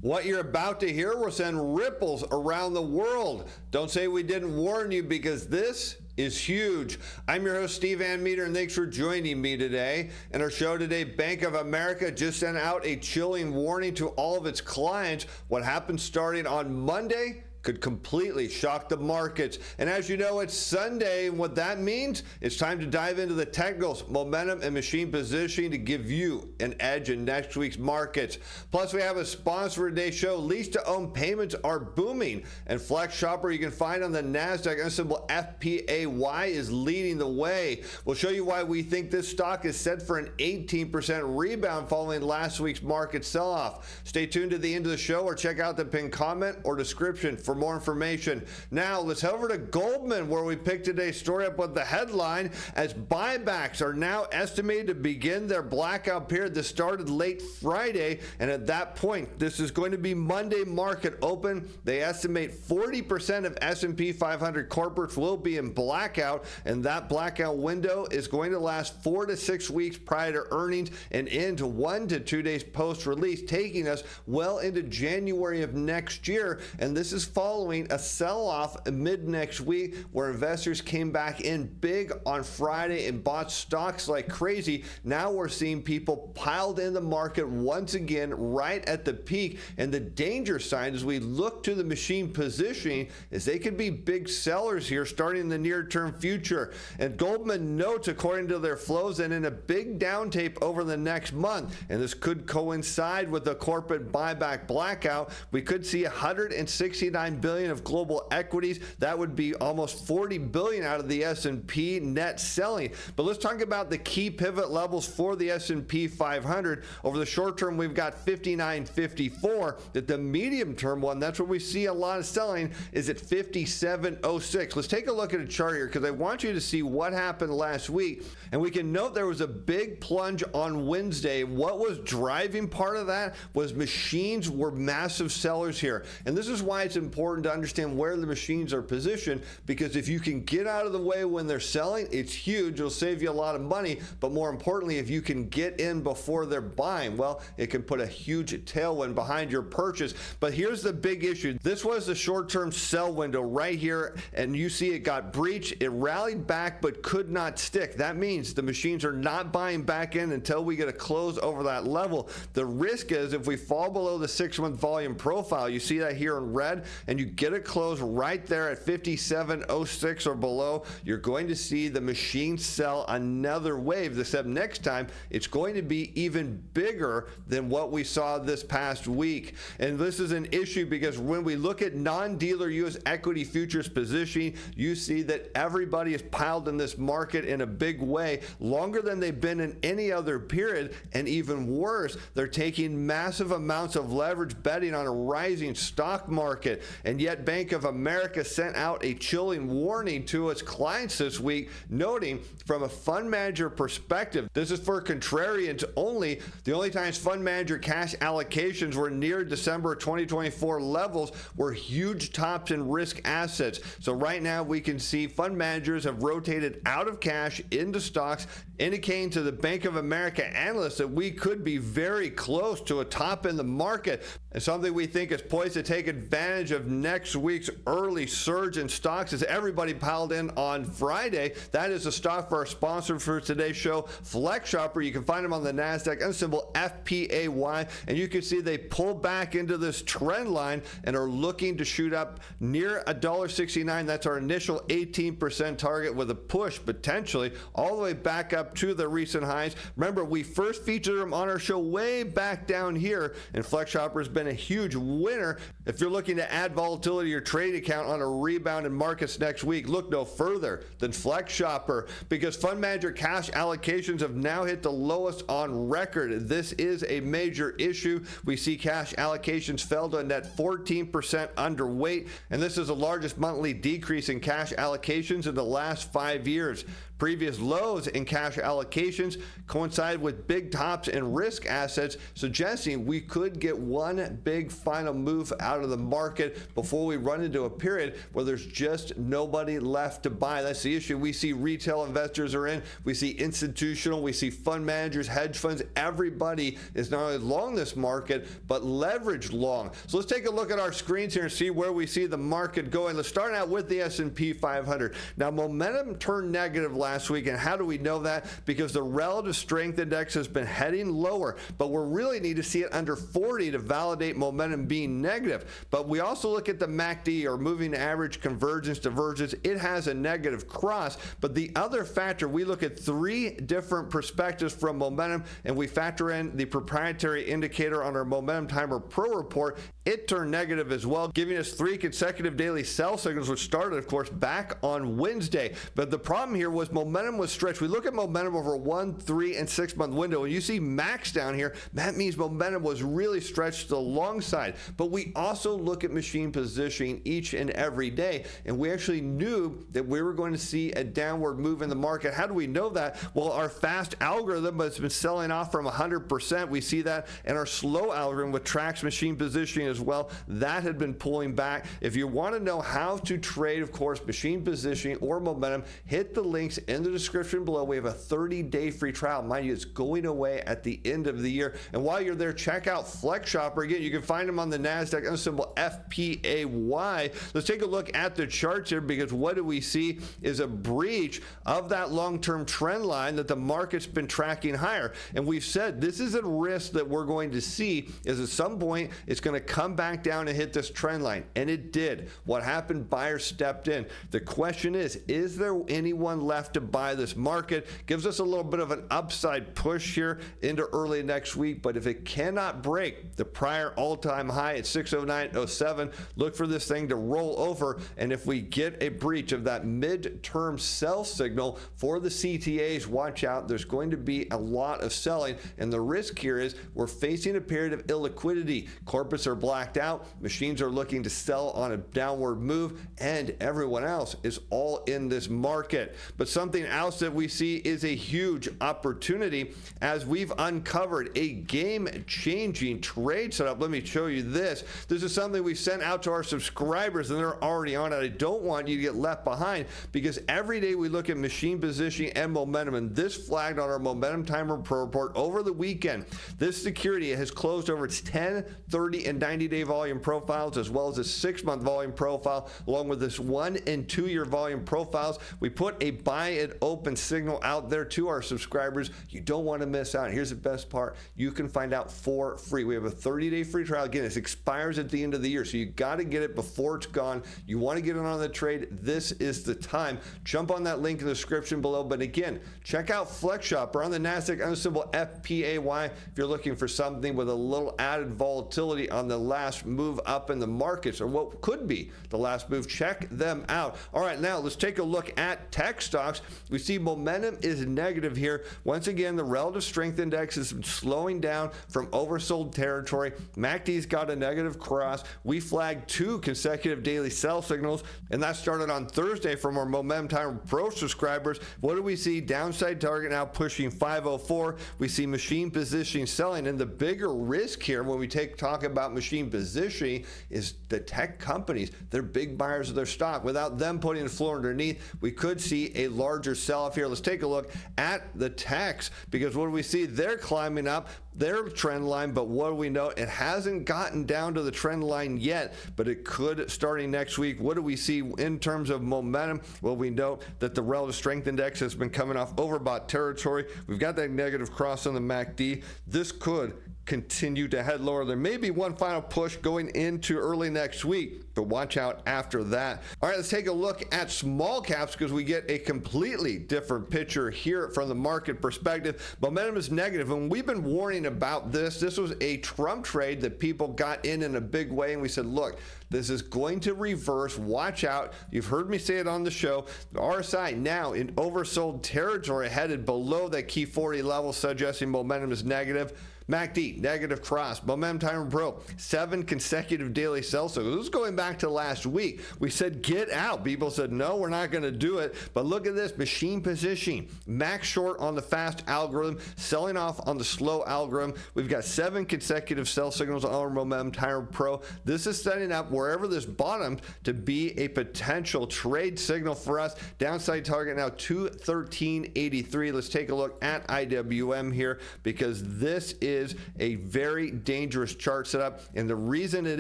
What you're about to hear will send ripples around the world. Don't say we didn't warn you, because this is huge. I'm your host, Steve Metre, and thanks for joining me today. In our show today, Bank of America just sent out a chilling warning to all of its clients. What happened starting on Monday could completely shock the markets. And as you know, it's Sunday, and what that means, it's time to dive into the technicals, momentum, and machine positioning to give you an edge in next week's markets. Plus, we have a sponsor for today's show. Lease-to-own payments are booming, and Flex Shopper you can find on the NASDAQ under symbol FPAY is leading the way. We'll show you why we think this stock is set for an 18% rebound following last week's market sell-off. Stay tuned to the end of the show or check out the pinned comment or description for more information. Now, let's head over to Goldman, where we picked today's story up with the headline, as buybacks are now estimated to begin their blackout period that started late Friday. And at that point, this is going to be Monday market open. They estimate 40% of S&P 500 corporates will be in blackout, and that blackout window is going to last 4 to 6 weeks prior to earnings and into 1 to 2 days post-release, taking us well into January of next year. And this is following a sell-off mid next week where investors came back in big on Friday and bought stocks like crazy. Now we're seeing people piled in the market once again right at the peak, and the danger sign as we look to the machine positioning is they could be big sellers here starting in the near-term future. And Goldman notes, according to their flows, and in a big down tape over the next month, and this could coincide with the corporate buyback blackout, we could see 169 billion of global equities. That would be almost 40 billion out of the S&P net selling. But let's talk about the key pivot levels for the S&P 500. Over the short term, we've got 59.54. That the medium term one, that's where we see a lot of selling, is at 57.06. Let's take a look at a chart here, because I want you to see what happened last week. And we can note there was a big plunge on Wednesday. What was driving part of that was machines were massive sellers here. And this is why it's important to understand where the machines are positioned, because if you can get out of the way when they're selling, it's huge. It'll save you a lot of money. But more importantly, if you can get in before they're buying, well, it can put a huge tailwind behind your purchase. But here's the big issue. This was the short-term sell window right here, and you see it got breached. It rallied back but could not stick. That means the machines are not buying back in until we get a close over that level. The risk is if we fall below the 6-month volume profile, you see that here in red, and you get a close right there at 57.06 or below, you're going to see the machine sell another wave, except next time it's going to be even bigger than what we saw this past week. And this is an issue because when we look at non-dealer U.S. equity futures positioning, you see that everybody is piled in this market in a big way, longer than they've been in any other period. And even worse, they're taking massive amounts of leverage betting on a rising stock market. And yet Bank of America sent out a chilling warning to its clients this week, noting from a fund manager perspective, this is for contrarians only. The only times fund manager cash allocations were near December 2024 levels were huge tops in risk assets. So right now we can see fund managers have rotated out of cash into stocks, indicating to the Bank of America analysts that we could be very close to a top in the market, and something we think is poised to take advantage of next week's early surge in stocks as everybody piled in on Friday. That is the stock for our sponsor for today's show, Flex Shopper. You can find them on the NASDAQ under symbol FPAY, and you can see they pull back into this trend line and are looking to shoot up near $1.69. That's our initial 18% target, with a push potentially all the way back up to the recent highs. Remember, we first featured them on our show way back down here, and Flex Shopper has been a huge winner. If you're looking to add volatility to your trade account on a rebound in markets next week, look no further than Flex Shopper, because fund manager cash allocations have now hit the lowest on record. This is a major issue. We see cash allocations fell to a net 14% underweight, and this is the largest monthly decrease in cash allocations in the last 5 years. Previous lows in cash allocations coincide with big tops in risk assets, suggesting we could get one big final move out of the market before we run into a period where there's just nobody left to buy. That's the issue. We see retail investors are in, we see institutional, we see fund managers, hedge funds. Everybody is not only long this market, but leveraged long. So let's take a look at our screens here and see where we see the market going. Let's start out with the S&P 500. Now, momentum turned negative last week, and how do we know that? Because the relative strength index has been heading lower, but we really need to see it under 40 to validate momentum being negative. But we also look at the MACD, or moving average convergence divergence. It has a negative cross, but the other factor, we look at three different perspectives from momentum, and we factor in the proprietary indicator on our Momentum Timer Pro report. It turned negative as well, giving us 3 consecutive daily sell signals, which started, of course, back on Wednesday. But the problem here was momentum was stretched. We look at momentum over a 1, 3, and 6 month window, and you see max down here. That means momentum was really stretched to the long side. But we also look at machine positioning each and every day, and we actually knew that we were going to see a downward move in the market. How do we know that? Well, our fast algorithm has been selling off from 100%. We see that, and our slow algorithm, which tracks machine positioning as well, that had been pulling back. If you want to know how to trade, of course, machine positioning or momentum, hit the links in the description below. We have a 30-day free trial. Mind you, it's going away at the end of the year. And while you're there, check out Flex Shopper. Again, you can find them on the NASDAQ under symbol FPAY. Let's take a look at the charts here, because what do we see is a breach of that long-term trend line that the market's been tracking higher. And we've said this is a risk that we're going to see, is at some point it's going to come back down and hit this trend line, and it did. What happened? Buyers stepped in. The question is there anyone left to buy this market? Gives us a little bit of an upside push here into early next week, but if it cannot break the prior all-time high at 609.07, look for this thing to roll over. And if we get a breach of that mid-term sell signal for the CTAs, watch out. There's going to be a lot of selling, and the risk here is we're facing a period of illiquidity. Corporates are blacked out, machines are looking to sell on a downward move, and everyone else is all in this market. But something else that we see is a huge opportunity, as we've uncovered a game-changing trade setup. Let me show you this. This is something we sent out to our subscribers, and they're already on it. I don't want you to get left behind, because every day we look at machine positioning and momentum, and this flagged on our Momentum Timer Pro report over the weekend. This security has closed over its 10, 30, and 90-day volume profiles, as well as a 6-month volume profile, along with this 1 and 2 year volume profiles. We put a buy it open signal out there to our subscribers. You don't want to miss out. Here's the best part. You can find out for free. We have a 30-day free trial. Again, it expires at the end of the year, so you got to get it before it's gone. You want to get in on the trade. This is the time. Jump on that link in the description below. But again, check out Flex Shopper on the NASDAQ under symbol FPAY if you're looking for something with a little added volatility on the last move up in the markets, or what could be the last move. Check them out. All right, now let's take a look at tech stocks. We see momentum is negative here. Once again, the relative strength index is slowing down from oversold territory. MACD's got a negative cross. We flagged 2 consecutive daily sell signals, and that started on Thursday from our Momentum Timer Pro subscribers. What do we see? Downside target now pushing 504. We see machine positioning selling, and the bigger risk here when we talk about machine positioning is the tech companies. They're big buyers of their stock. Without them putting the floor underneath, we could see a larger sell-off here. Let's take a look at the techs, because what do we see? They're climbing up their trend line, but what do we know? It hasn't gotten down to the trend line yet, but it could starting next week. What do we see in terms of momentum? Well, we know that the relative strength index has been coming off overbought territory. We've got that negative cross on the MACD. This could continue to head lower. There may be one final push going into early next week, but watch out after that. All right, let's take a look at small caps, because we get a completely different picture here from the market perspective. Momentum is negative, and we've been warning about this. This was a Trump trade that people got in a big way, and we said, look, this is going to reverse. Watch out. You've heard me say it on the show. The RSI now in oversold territory, headed below that key 40 level, suggesting momentum is negative. MACD, negative cross. Momentum Timer Pro, 7 consecutive daily sell signals. This is going back to last week. We said get out. People said no, we're not going to do it. But look at this, machine positioning, max short on the fast algorithm, selling off on the slow algorithm. We've got 7 consecutive sell signals on our Momentum Timer Pro. This is setting up wherever this bottoms to be a potential trade signal for us. Downside target now 213.83. Let's take a look at IWM here, because this is a very dangerous chart setup, and the reason it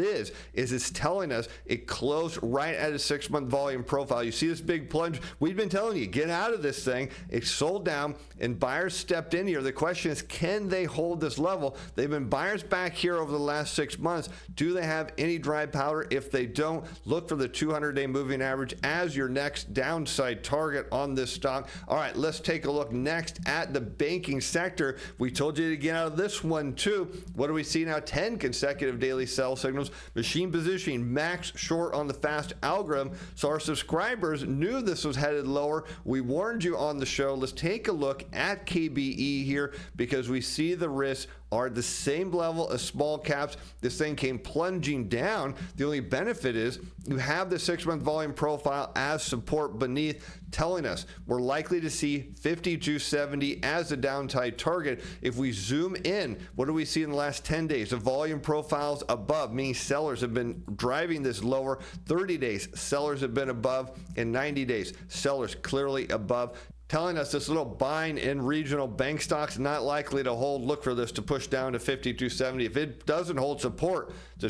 is it's telling us it closed right at a 6-month volume profile. You see this big plunge? We've been telling you, get out of this thing. It sold down and buyers stepped in here. The question is, can they hold this level? They've been buyers back here over the last 6 months. Do they have any dry powder? If they don't, look for the 200-day moving average as your next downside target on this stock. All right, let's take a look next at the banking sector. We told you to get out of this one too. What do we see now? 10 consecutive daily sell signals. Machine positioning, max short on the fast algorithm. So our subscribers knew this was headed lower. We warned you on the show. Let's take a look at KBE here, because we see the risks are the same level as small caps. This thing came plunging down. The only benefit is you have the 6-month volume profile as support beneath, telling us we're likely to see 52.70 as a downside target. If we zoom in, what do we see in the last 10 days? The volume profiles above, meaning sellers have been driving this lower. 30 days, sellers have been above, and 90 days, sellers clearly above, telling us this little buying in regional bank stocks not likely to hold. Look for this to push down to 52.70. If it doesn't hold support, the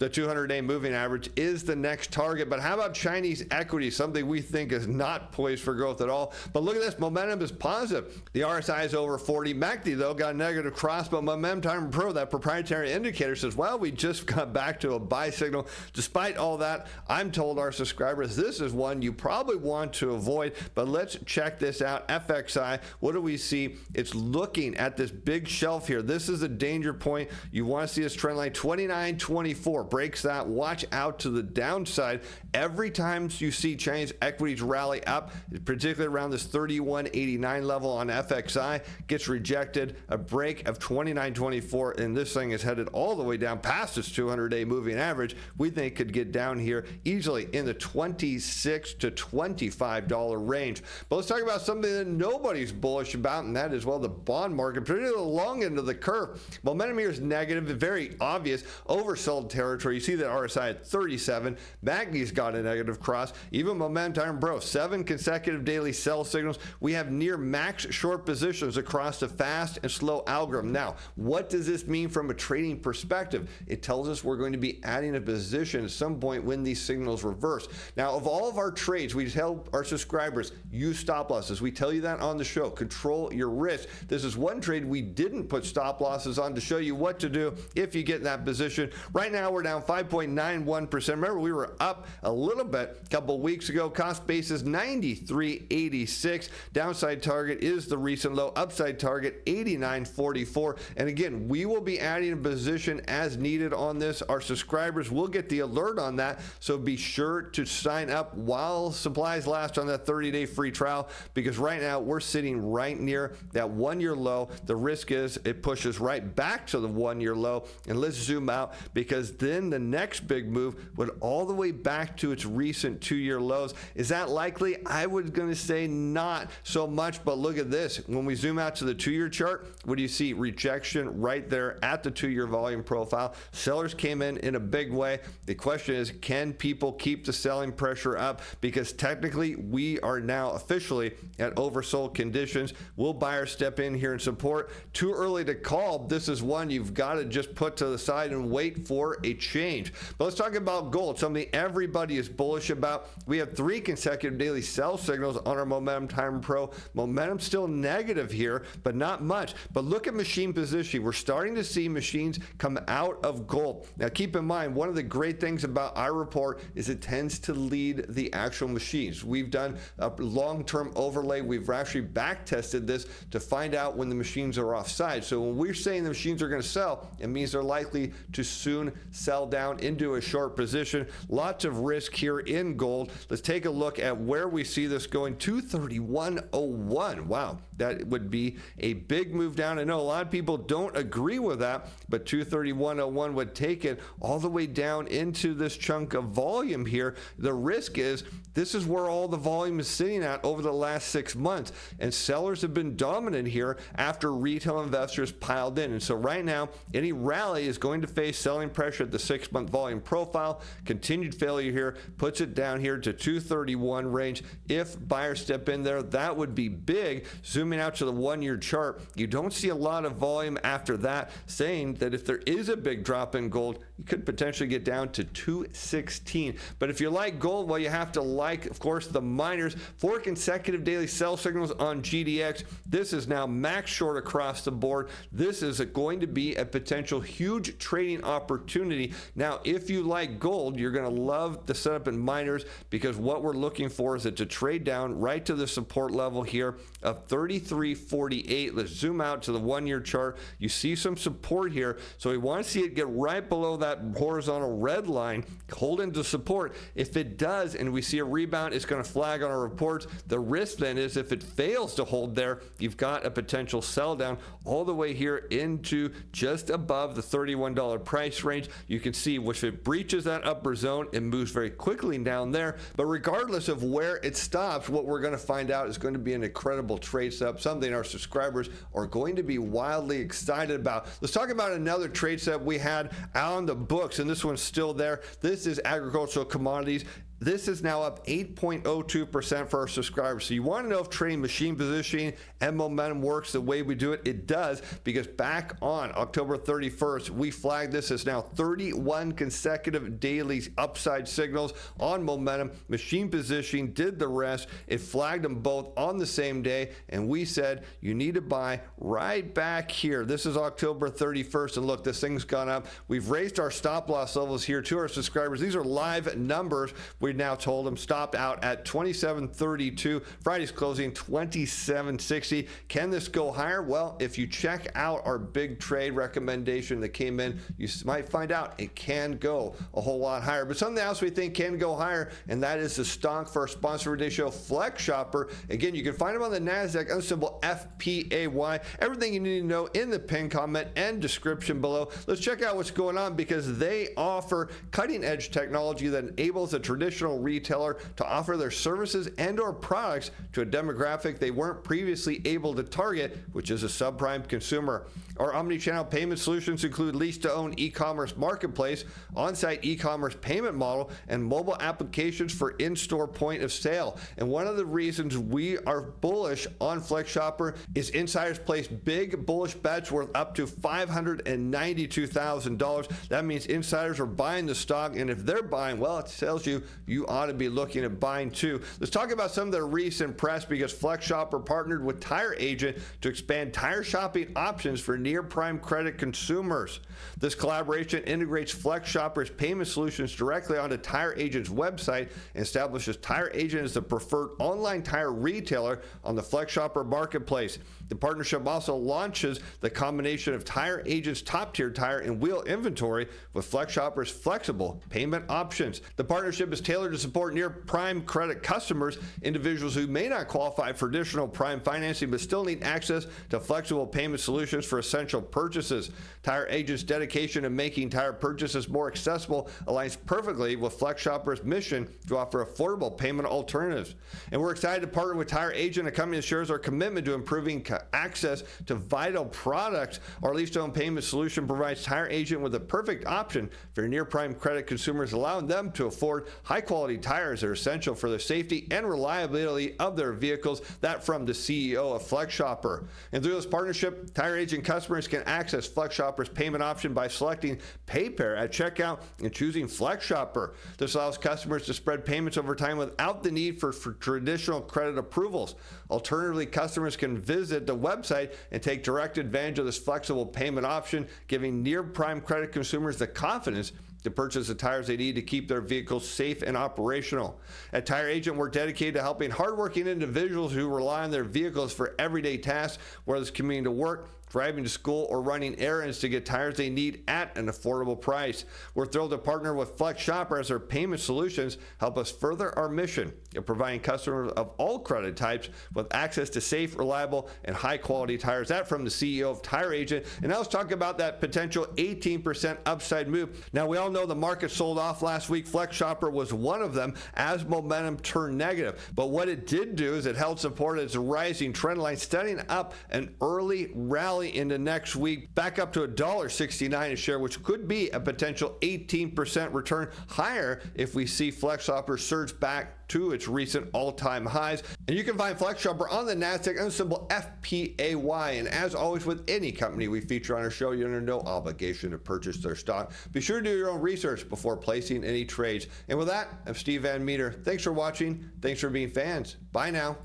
200-day moving average is the next target. But how about Chinese equity, something we think is not poised for growth at all? But look at this, momentum is positive. The RSI is over 40. MACD, though, got a negative cross, but Momentum Timer Pro, that proprietary indicator, says, well, we just got back to a buy signal. Despite all that, I'm told our subscribers, this is one you probably want to avoid. But let's check this out. FXI, what do we see? It's looking at this big shelf here. This is a danger point. You want to see this trend line 29.24. Breaks that, watch out to the downside. Every time you see Chinese equities rally up, particularly around this 31.89 level on FXI, gets rejected. A break of 29.24, and this thing is headed all the way down past its 200-day moving average. We think could get down here easily in the $26 to $25 range. But let's talk about something that nobody's bullish about, and that is, well, the bond market, particularly the long end of the curve. Momentum here is negative, very obvious, oversold territory. You see that RSI at 37. MACD's got a negative cross. Even Momentum Timer Pro, 7 consecutive daily sell signals. We have near max short positions across the fast and slow algorithm. Now, what does this mean from a trading perspective? It tells us we're going to be adding a position at some point when these signals reverse. Now, of all of our trades, we tell our subscribers, use stop losses. We tell you that on the show. Control your risk. This is one trade we didn't put stop losses on to show you what to do if you get in that position. Right now, we're down 5.91%. Remember, we were up a little bit a couple weeks ago. Cost basis 93.86. Downside target is the recent low. Upside target 89.44. And again, we will be adding a position as needed on this. Our subscribers will get the alert on that, so be sure to sign up while supplies last on that 30-day free trial, because right now we're sitting right near that 1-year low. The risk is it pushes right back to the 1-year low. And let's zoom out, because then the next big move would all the way back to its recent 2-year lows. Is that likely? I was going to say not so much, but look at this. When we zoom out to the 2-year chart, what do you see? Rejection right there at the 2-year volume profile. Sellers came in a big way. The question is, can people keep the selling pressure up? Because technically, we are now officially at oversold conditions. Will buyers step in here and support? Too early to call. This is one you've got to just put to the side and wait for a change. But let's talk about gold, something everybody is bullish about. We have 3 consecutive daily sell signals on our Momentum Timer Pro. Momentum still negative here, but not much. But look at machine positioning. We're starting to see machines come out of gold. Now keep in mind, one of the great things about our report is it tends to lead the actual machines. We've done a long-term overlay. We've actually back tested this to find out when the machines are offside. So when we're saying the machines are going to sell, it means they're likely to soon sell sell down into a short position. Lots of risk here in gold. Let's take a look at where we see this going. 231.01. Wow, that would be a big move down. I know a lot of people don't agree with that, but 231.01 would take it all the way down into this chunk of volume here. The risk is this is where all the volume is sitting at over the last 6 months, and sellers have been dominant here after retail investors piled in. And so right now, any rally is going to face selling pressure at the 6-month volume profile. Continued failure here puts it down here to 231 range. If buyers step in there, that would be big. Zooming out to the 1-year chart, you don't see a lot of volume after that, saying that if there is a big drop in gold, you could potentially get down to 216. But if you like gold, well, you have to like, of course, the miners. 4 consecutive daily sell signals on GDX. This is now max short across the board. This is going to be a potential huge trading opportunity. Now, if you like gold, you're going to love the setup in miners, because what we're looking for is it to trade down right to the support level here of 33.48. Let's zoom out to the 1-year chart. You see some support here, so we want to see it get right below that horizontal red line, hold into support. If it does and we see a rebound, it's going to flag on our reports. The risk then is if it fails to hold there, you've got a potential sell down all the way here into just above the $31 price range. You can see if it breaches that upper zone, it moves very quickly down there. But regardless of where it stops, what we're going to find out is going to be an incredible trade setup, something our subscribers are going to be wildly excited about. Let's talk about another trade setup we had on the books, and this one's still there. This is agricultural commodities. This is now up 8.02% for our subscribers. So you want to know if trading machine positioning and momentum works the way we do it? It does, because back on October 31st, we flagged this as now 31 consecutive daily upside signals on momentum. Machine positioning did the rest. It flagged them both on the same day, and we said you need to buy right back here. This is October 31st, and look, this thing's gone up. We've raised our stop loss levels here to our subscribers. These are live numbers. We now told them stopped out at 27.32. Friday's closing 27.60. Can this go higher? Well, if you check out our big trade recommendation that came in, you might find out it can go a whole lot higher. But something else we think can go higher, and that is the stock for our sponsor for today's show, Flex Shopper. Again, you can find them on the NASDAQ under symbol FPAY. Everything you need to know in the pinned comment and description below. Let's check out what's going on, because they offer cutting edge technology that enables a traditional retailer to offer their services and or products to a demographic they weren't previously able to target, which is a subprime consumer. Our omni-channel payment solutions include lease-to-own e-commerce marketplace, on-site e-commerce payment model, and mobile applications for in-store point of sale. And one of the reasons we are bullish on Flex Shopper is insiders place big bullish bets worth up to $592,000. That means insiders are buying the stock, and if they're buying, well, it tells you ought to be looking at buying too. Let's talk about some of the recent press, because Flex Shopper partnered with Tire Agent to expand tire shopping options for near-prime credit consumers. This collaboration integrates Flex Shopper's payment solutions directly onto Tire Agent's website and establishes Tire Agent as the preferred online tire retailer on the Flex Shopper marketplace. The partnership also launches the combination of Tire Agent's top-tier tire and wheel inventory with Flex Shopper's flexible payment options. The partnership is tailored to support near-prime credit customers, individuals who may not qualify for additional prime financing but still need access to flexible payment solutions for essential purchases. Tire Agent's dedication to making tire purchases more accessible aligns perfectly with Flex Shopper's mission to offer affordable payment alternatives. And we're excited to partner with Tire Agent, a company that shares our commitment to improving access to vital products. Our lease-to-own payment solution provides Tire Agent with the perfect option for near-prime credit consumers, allowing them to afford high-quality tires that are essential for the safety and reliability of their vehicles. That from the CEO of Flex Shopper. And through this partnership, Tire Agent customers can access Flex Shopper's payment option by selecting PayPair at checkout and choosing Flex Shopper. This allows customers to spread payments over time without the need for traditional credit approvals. Alternatively, customers can visit the website and take direct advantage of this flexible payment option, giving near-prime credit consumers the confidence to purchase the tires they need to keep their vehicles safe and operational. At Tire Agent, we're dedicated to helping hardworking individuals who rely on their vehicles for everyday tasks, whether it's commuting to work, driving to school, or running errands to get tires they need at an affordable price. We're thrilled to partner with Flex Shopper as our payment solutions help us further our mission of providing customers of all credit types with access to safe, reliable, and high-quality tires. That from the CEO of Tire Agent. And now let's talk about that potential 18% upside move. Now, we all know the market sold off last week. Flex Shopper was one of them as momentum turned negative. But what it did do is it held support as a rising trend line, setting up an early rally into next week, back up to $1.69 a share, which could be a potential 18% return higher if we see Flex Shopper surge back to its recent all-time highs. And you can find Flex Shopper on the NASDAQ under the symbol FPAY. And as always with any company we feature on our show, you're under no obligation to purchase their stock. Be sure to do your own research before placing any trades. And with that, I'm Steve Van Metre. Thanks for watching. Thanks for being fans. Bye now.